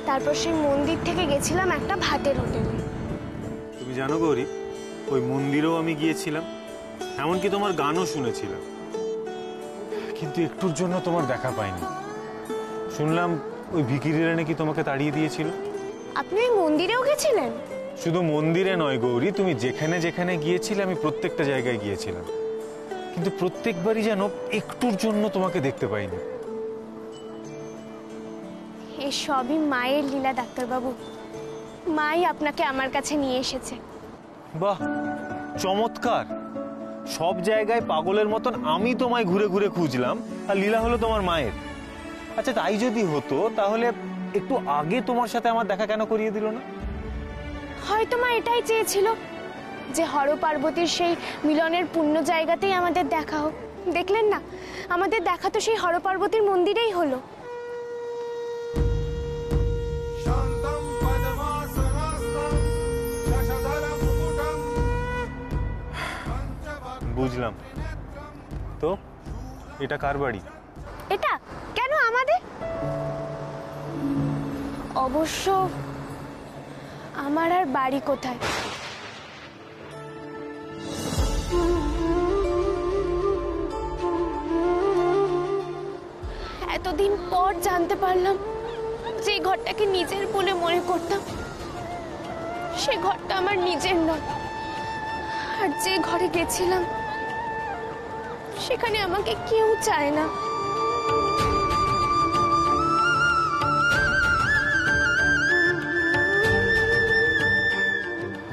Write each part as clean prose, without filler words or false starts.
তারপর সেই মন্দির থেকে গেছিলাম একটা ভাতের হোটেলে। তুমি জানো গৌরী, ওই মন্দিরেও আমি গিয়েছিলাম, এমনকি তোমার গানও শুনেছিলাম, কিন্তু একটুর জন্য তোমার দেখা পাইনি। শুনলাম ওই ভিখিরিরা নাকি তোমাকে তাড়িয়ে দিয়েছিল। আপনি ওই মন্দিরেও গেছিলেন? শুধু মন্দিরে নয় গৌরী, তুমি যেখানে যেখানে গিয়েছিলে আমি প্রত্যেকটা জায়গায় গিয়েছিলাম, কিন্তু প্রত্যেকবারই যেন একটুর জন্য তোমাকে দেখতে পাইনি। এই সবই মায়ের লীলা ডাক্তারবাবু। মাই আপনাকে আমার কাছে নিয়ে এসেছে। বাহ, চমৎকার। সব জায়গায় পাগলের মতন আমি তোমায় ঘুরে ঘুরে খুঁজলাম, আর লীলা হলো তোমার মায়ের। আচ্ছা, তাই যদি হতো তাহলে একটু আগে তোমার সাথে আমার দেখা কেন করিয়ে দিল না? হয়তো মা এটাই চেয়েছিল যে হর পার্বতীর সেই মিলনের পূর্ণ জায়গাতেই আমাদের দেখা হোক। দেখলেন না, আমাদের দেখা তো সেই হর পার্বতীর মন্দিরেই হলো। বুঝলাম। তো এটা কার বাড়ি? এটা কেন আমাদের? অবশ্য আমার আর বাড়ি কোথায়? এতদিন পর জানতে পারলাম যে ঘরটাকে নিজের বলে মনে করতাম, সে ঘরটা আমার নিজের নয়। আর যে ঘরে গেছিলাম সেখানে আমাকে কেউ চায় না।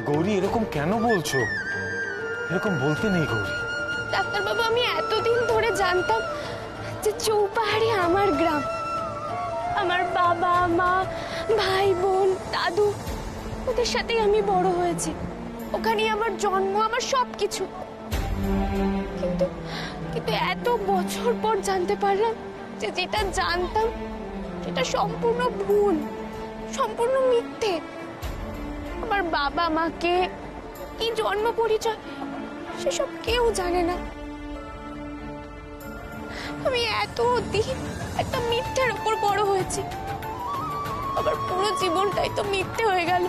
গৌরী, এরকম কেন বলছো? এরকম বলতে নেই গৌরী। ডাক্তারবাবু, আমি এতদিন ধরে জানতাম যে চৌপাহাড়ি আমার গ্রাম। আমার বাবা মা, ভাই বোন, দাদু, ওদের সাথেই আমি বড় হয়েছি। ওখানেই আমার জন্ম, আমার সবকিছু। কিন্তু কিন্তু এত বছর পর জানতে পারলাম যে যেটা জানতাম সেটা সম্পূর্ণ ভুল, সম্পূর্ণ মিথ্যে। আমার বাবা মাকে, কি জন্ম পরিচয়, সেসব কেউ জানে না। আমি এতদিন একটা মিথ্যের উপর বড় হয়েছি, আবার পুরো জীবনটাই তো মিথ্যে হয়ে গেল।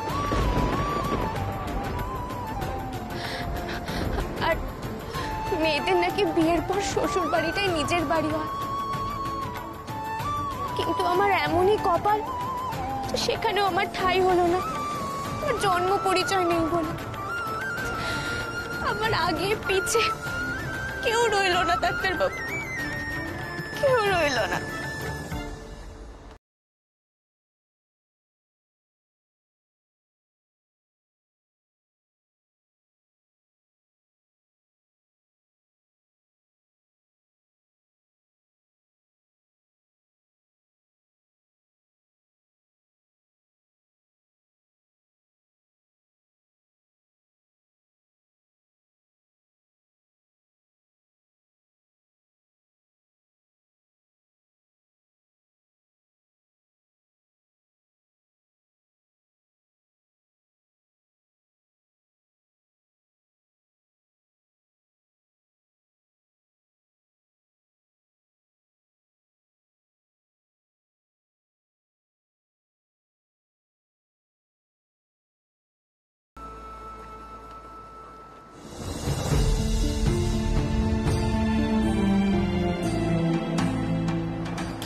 আর মেয়েদের নাকি বিয়ের পর শ্বশুর বাড়িটাই নিজের বাড়ি হয়, কিন্তু আমার এমনই কপাল সেখানেও আমার ঠাঁই হলো না। আমার জন্ম পরিচয় নেই বলে আমার আগে পিছে কেউ রইল না ডাক্তারবাবু, কেউ রইল না।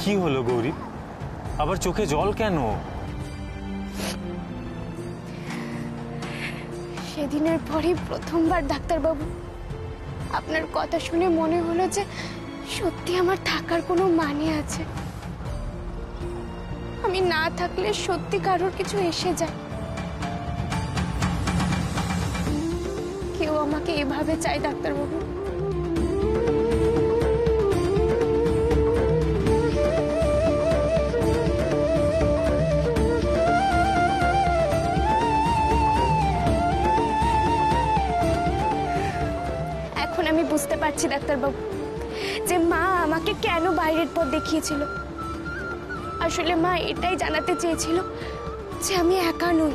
কি হলো গৌরী, আবার চোখে জল কেন? সেদিনের পরই প্রথমবার ডাক্তারবাবু আপনার কথা শুনে মনে হলো যে সত্যি আমার থাকার কোনো মানে আছে। আমি না থাকলে সত্যি কারোর কিছু এসে যায়। কেউ আমাকে এভাবে চায় ডাক্তারবাবু। আমি বুঝতে পারছি ডাক্তারবাবু যে মা আমাকে কেন বাইরের পথ দেখিয়েছিল। আসলে মা এটাই জানাতে চেয়েছিল যে আমি একা নই।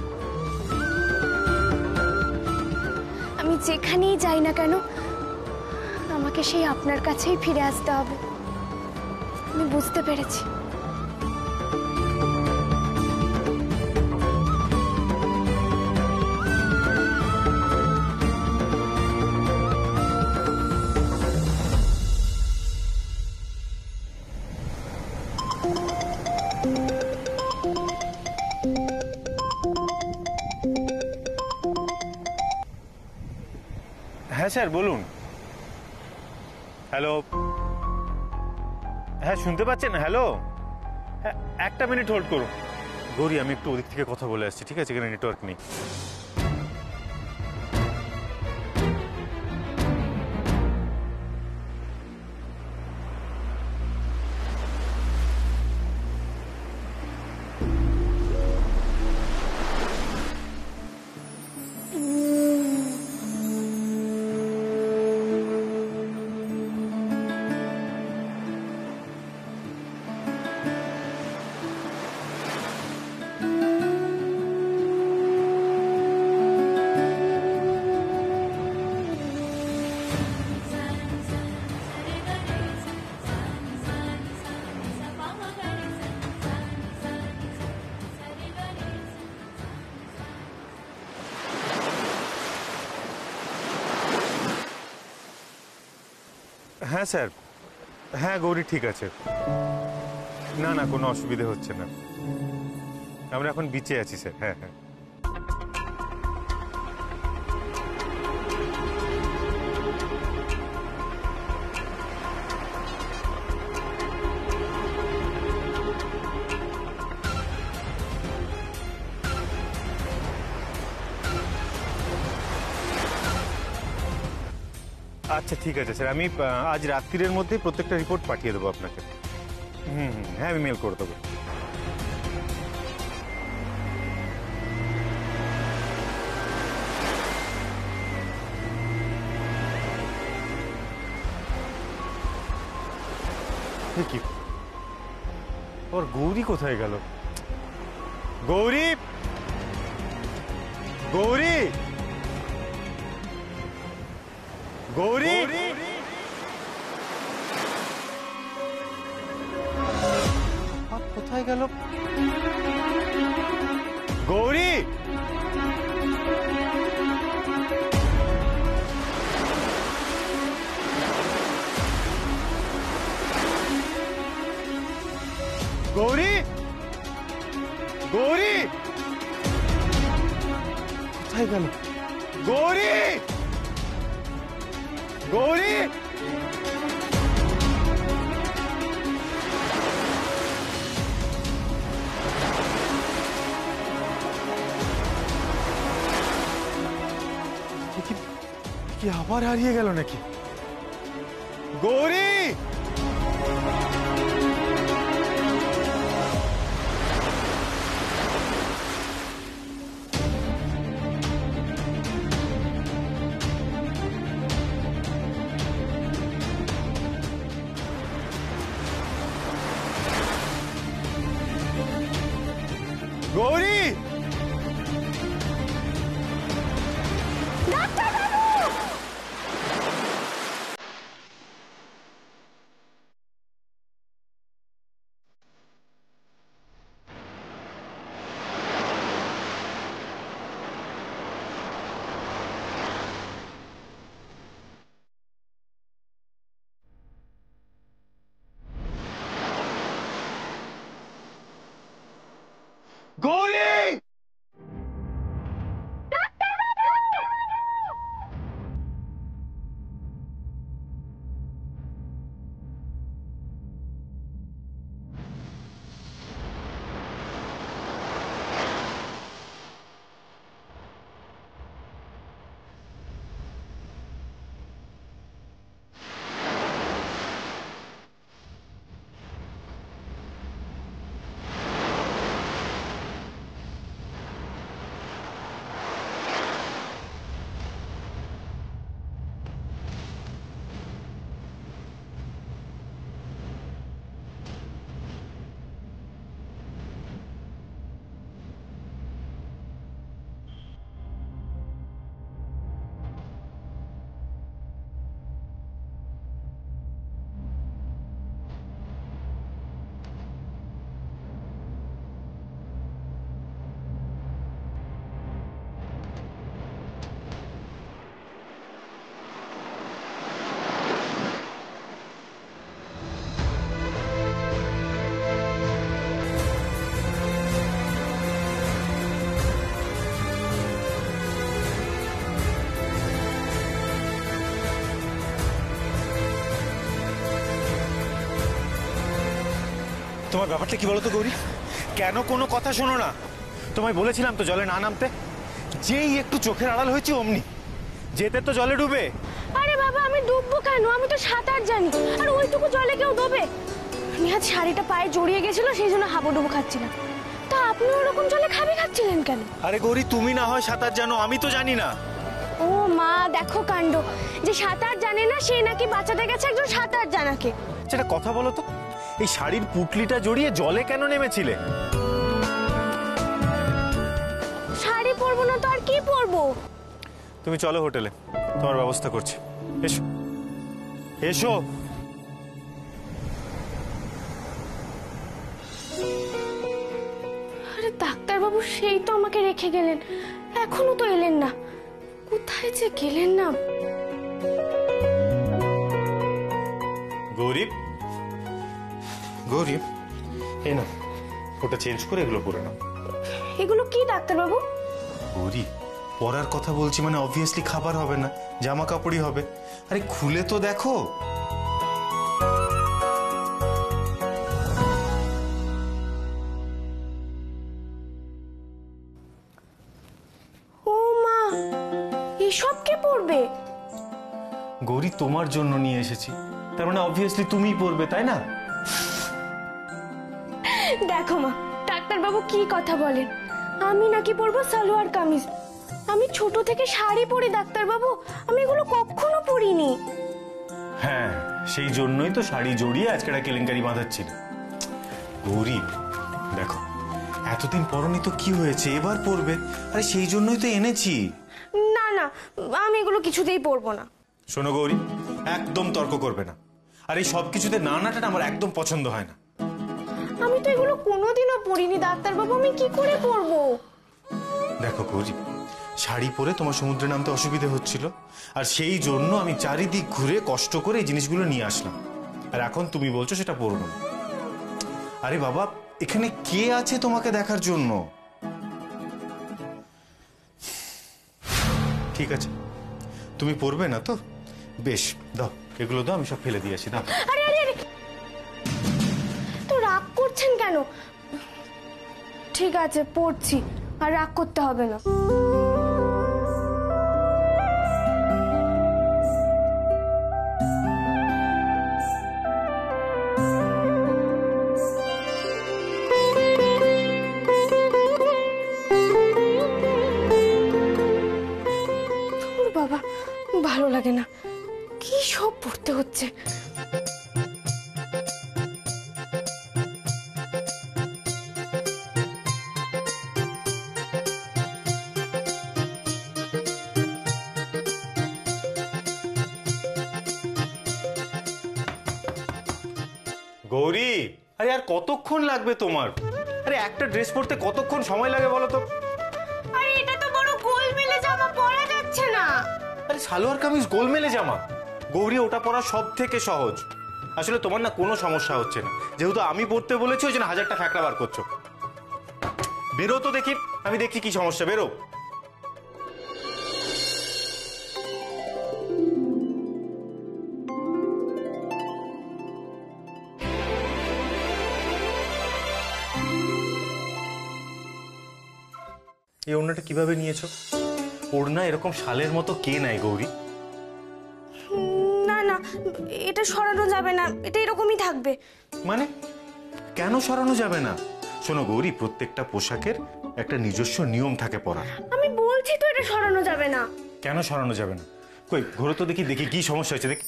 আমি যেখানেই যাই না কেন আমাকে সেই আপনার কাছেই ফিরে আসতে হবে। আমি বুঝতে পেরেছি। হ্যাঁ স্যার বলুন। হ্যালো, হ্যাঁ শুনতে পাচ্ছেন? হ্যালো, হ্যাঁ একটা মিনিট হোল্ড করুন। গৌরী, আমি একটু ওদিক থেকে কথা বলে আসছি, ঠিক আছে? এখানে নেটওয়ার্ক নেই। হ্যাঁ স্যার, হ্যাঁ গৌরী ঠিক আছে। না না, কোনো অসুবিধা হচ্ছে না। আমরা এখন বিচে আছি স্যার। হ্যাঁ হ্যাঁ। আচ্ছা ঠিক আছে স্যার, আমি আজ রাত্রির মধ্যে প্রত্যেকটা রিপোর্ট পাঠিয়ে দেবো আপনাকে। হ্যাঁ আমি মেল করে দেবো। কি ওর গৌরী কোথায় গেল? গৌরী, গৌরী, গৌরী, কোথায় গেল গৌরী? গৌরী, গৌরী কোথায় গেল? গৌরী, গৌরী, কি আবার হারিয়ে গেল নাকি? গৌরী, গৌরী, তোমার ব্যাপারটা কি বলো তো গৌরী? কেন কোনো কথা শোনো না? তোমায় বলেছিলাম তো জলে না নামতে। যেই একটু চোখের আড়াল হয়েছে অমনি যেতে তো জলে ডুবে। আরে বাবা, আমি ডুববো কেন? আমি তো সাঁতার জানি। আর ওইটুকু জলে কেউ ডোবে? নিহাত শাড়িটা পায়ে জড়িয়ে গেছিল, সেই জন্য হাবুডুবু খাচ্ছিলাম। তা আপনি ওরকম জলে খাচ্ছিলেন কেন? আরে গৌরী, তুমি না হয় সাঁতার জানো, আমি তো জানি না। ও মা, দেখো কাণ্ড। যে সাঁতার জানে না সে নাকি বাঁচাতে গেছে একজন সাঁতার জানাকে। সেটা কথা বলো তো, এই শাড়ির পুটলিটা জড়িয়ে জলে কেন নেমেছিলে? শাড়ি পরবো না তো আর কি পরবো? তুমি চলো হোটেলে, তোমার ব্যবস্থা করছি। এসো এসো। আরে ডাক্তারবাবু সেই তো আমাকে রেখে গেলেন, এখনো তো এলেন না। কোথায় যে গেলেন না? গৌরী, গৌরী, এই না, ওটা চেঞ্জ করে এগুলো পরে নাও। এগুলো কি ডাক্তারবাবু? গৌরী, পরার কথা বলছি মানে অবভিয়াসলি খাবার হবে না, জামা কাপড়ই হবে। আরে খুলে তো দেখো। ও মা, এসব কে পরবে? গৌরী, তোমার জন্য নিয়ে এসেছি, তার মানে অবভিয়াসলি তুমিই পরবে, তাই না? দেখো মা, ডাক্তারবাবু কি কথা বলেন। আমি নাকি পরবো সালোয়ার কামিজ? আমি ছোট থেকে শাড়ি পরি ডাক্তারবাবু, আমি এগুলো কখনো পরিনি। হ্যাঁ, সেই জন্যই তো শাড়ি জড়িয়ে আজকে একটা কেলেঙ্কারি বাঁধাচ্ছিল। গৌরী দেখো, এতদিন পরনি তো কি হয়েছে, এবার পরবে। আরে সেই জন্যই তো এনেছি। না না, আমি এগুলো কিছুতেই পরবো না। শোনো গৌরী, একদম তর্ক করবে না। আর এই সব কিছুতে না নাটা আমার একদম পছন্দ হয় না। আমি তো এগুলো কোনোদিনও পরিনি ডাক্তারবাবু, আমি কি করে পরবো? দেখো গৌরী, শাড়ি পরে তোমার সমুদ্রে নামতে অসুবিধে হচ্ছিল, আর সেই জন্য আমি চারিদিক ঘুরে কষ্ট করে এই জিনিসগুলো নিয়ে আসলাম। আর এখন তুমি বলছো সেটা পরবো না। আরে বাবা, এখানে কে আছে তোমাকে দেখার জন্য? ঠিক আছে, তুমি পরবে না তো? বেশ, দাও এগুলো দাও, আমি সব ফেলে দিয়ে আসি। দাও। আরে আরে আরে, তো রাগ করছেন কেন? ঠিক আছে, পড়ছি, আর রাগ করতে হবে না। বাবা, ভালো লাগে না, কি সব পড়তে হচ্ছে। গৌরী, আরে আর কতক্ষণ লাগবে তোমার? আরে একটা ড্রেস পরতে কতক্ষণ সময় লাগে বলো তো? আরে এটা তো বড় গোলমেলে জামা, পরা যাচ্ছে না। আরে সালোয়ার কামিজ গোলমেলে জামা? গৌরী, ওটা পরা সব থেকে সহজ। আসলে তোমার না কোনো সমস্যা হচ্ছে না, যেহেতু আমি পড়তে বলেছি ওই জন্য হাজারটা ফ্যাকড়া বার করছো। বেরো তো দেখি, আমি দেখছি কি সমস্যা, বেরো। এই ওড়নাটা কিভাবে নিয়েছো? ওড়না এরকম শালের মতো কে নেয় গৌরী? না না, এটা সরানো যাবে না, এটা এরকমই থাকবে। মানে কেন সরানো যাবে না? শোনো গৌরী, প্রত্যেকটা পোশাকের একটা নিজস্ব নিয়ম থাকে পরার। আমি বলছি তো এটা সরানো যাবে না। কেন সরানো যাবে না? কই ঘোরো তো দেখি, দেখি কি সমস্যা হয়েছে দেখি।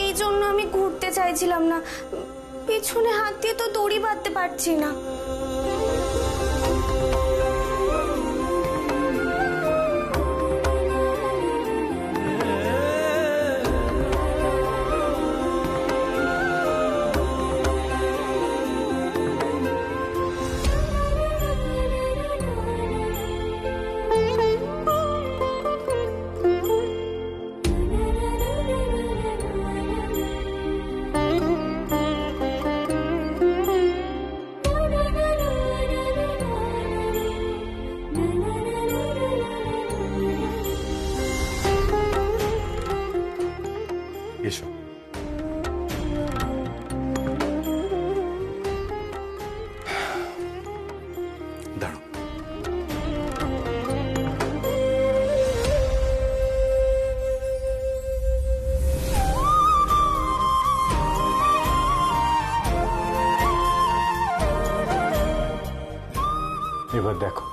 এই জন্য আমি ঘুরতে চাইছিলাম না, পেছনে হাত দিয়ে তো দড়ি বাঁধতে পারছি না। এসো। দাঁড়াও। এবার দেখো,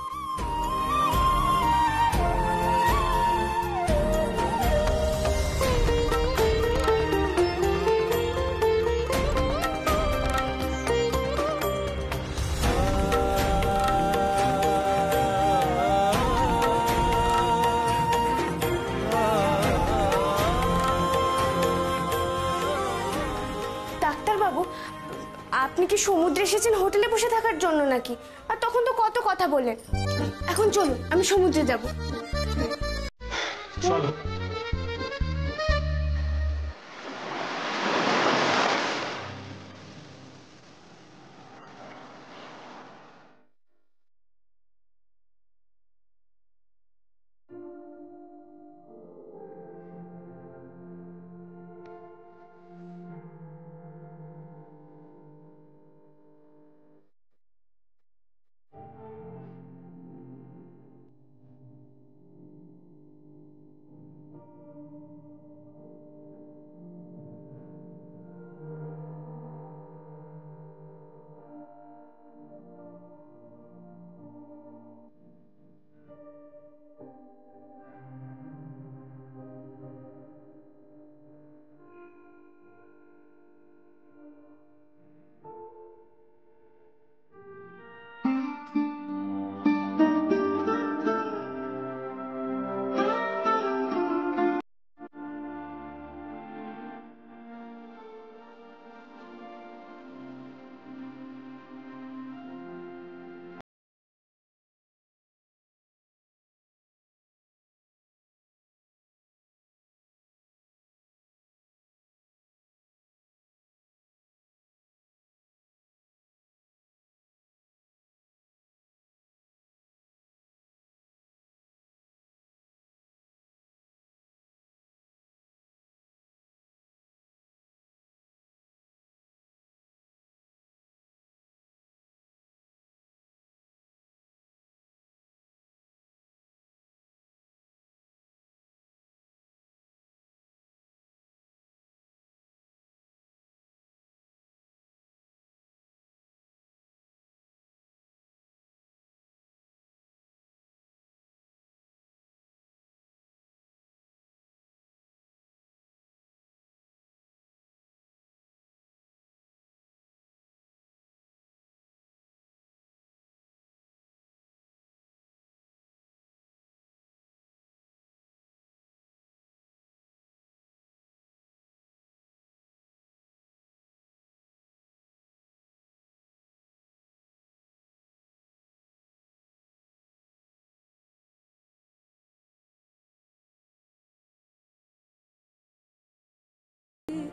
ডাক্তারবাবু, আপনি কি সমুদ্রে এসেছেন হোটেলে বসে থাকার জন্য নাকি? আর তখন তো কত কথা বললেন। এখন চলুন, আমি সমুদ্রে যাব। চলো।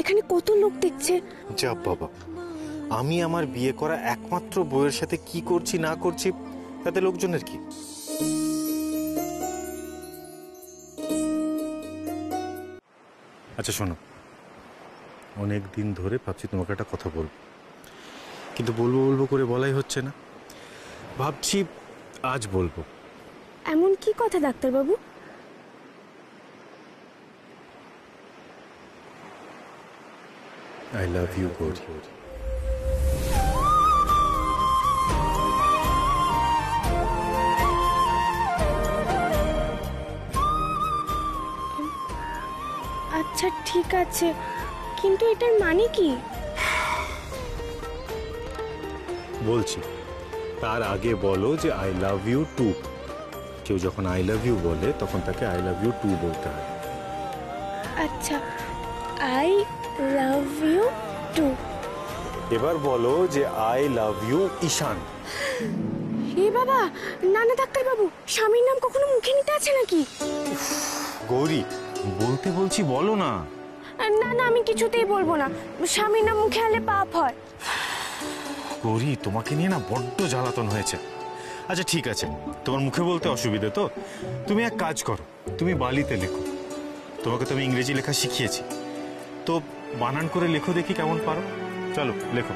এখানে কত লোক দেখছে। যা বাবা, আমি আমার বিয়ে করা একমাত্র বউয়ের সাথে কি করছি না করছি তাতে লোকজনের কি? আচ্ছা শোনো, অনেক দিন ধরে ভাবছি তোমাকে একটা কথা বলবো, কিন্তু বলবো বলবো করে বলাই হচ্ছে না। ভাবছি আজ বলবো। এমন কি কথা ডাক্তারবাবু? I love you, Gauri. আচ্ছা ঠিক আছে, কিন্তু এটার মানে কি? বলছি, তার আগে বলো যে আই লাভ ইউ টু। কেউ যখন আই লাভ ইউ বলে তখন তাকে আই লাভ ইউ টু বলতে হয়। আচ্ছা, আই লাভ ইউ টু। এবার বলো যে আই লাভ ইউ ঈশান। এ বাবা, না না ডাক্তারবাবু, স্বামীর নাম কখনো মুখে নিতে আছে নাকি? গৌরী, বলতে বলছি বলো না। না না, আমি কিছুতেই বলবো না, স্বামীর নাম মুখে আনলে পাপ হয়। গৌরী, তোমাকে নিয়ে না বড্ড জ্বালাতন হয়েছে। আচ্ছা ঠিক আছে, তোমার মুখে বলতে অসুবিধে তো তুমি এক কাজ করো, তুমি বালিতে লেখো। তোমাকে তো আমি ইংরেজি লেখা শিখিয়েছি, তো বানান করে লেখো দেখি কেমন পারো। চলো লেখো।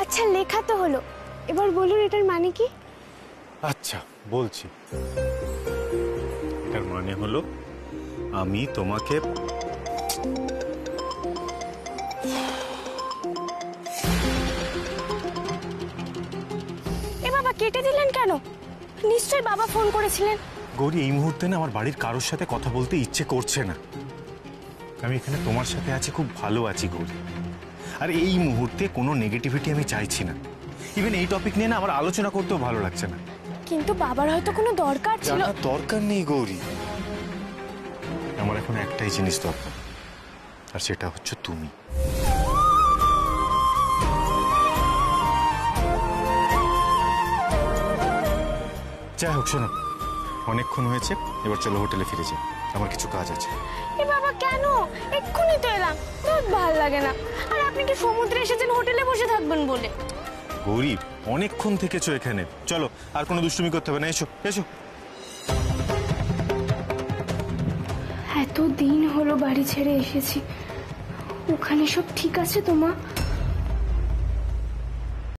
আচ্ছা লেখা তো হলো, এবার বলুন এটার মানে কি? আচ্ছা বলছি, এটার মানে হলো আমি তোমাকে এ বাবা কেটে দিলেন কেন? নিশ্চয়ই বাবা ফোন করেছিলেন। গৌরী, এই মুহূর্তে না আমার বাড়ির কারোর সাথে কথা বলতে ইচ্ছে করছে না। আমি এখানে তোমার সাথে আছি, খুব ভালো আছি গৌরী। আর এই মুহূর্তে কোনো নেগেটিভিটি আমি চাইছি না। ইভেন এই টপিক নিয়ে না আমার আলোচনা করতেও ভালো লাগছে না। কিন্তু বাবার হয়তো কোনো দরকার ছিল। জানার দরকার নেই গৌরী, আমার এখন একটাই জিনিস দরকার, আর সেটা হচ্ছে তুমি। যাই হোক শোনো, অনেকক্ষণ হয়েছে, এবার চলো হোটেলে ফিরে যাই, আমার কিছু কাজ আছে। এ বাবা কেন? এক্ষুনি তো এলাম, খুব ভালো লাগে না। আর আপনি কি সমুদ্রে এসেছেন হোটেলে বসে থাকবেন বলে? গৌরী, অনেকক্ষণ থেকেছো এখানে, চলো আর কোনো দুষ্টুমি করতে হবে না, এসো এসো। এত দিন হলো বাড়ি ছেড়ে এসেছি, ওখানে সব ঠিক আছে তো মা?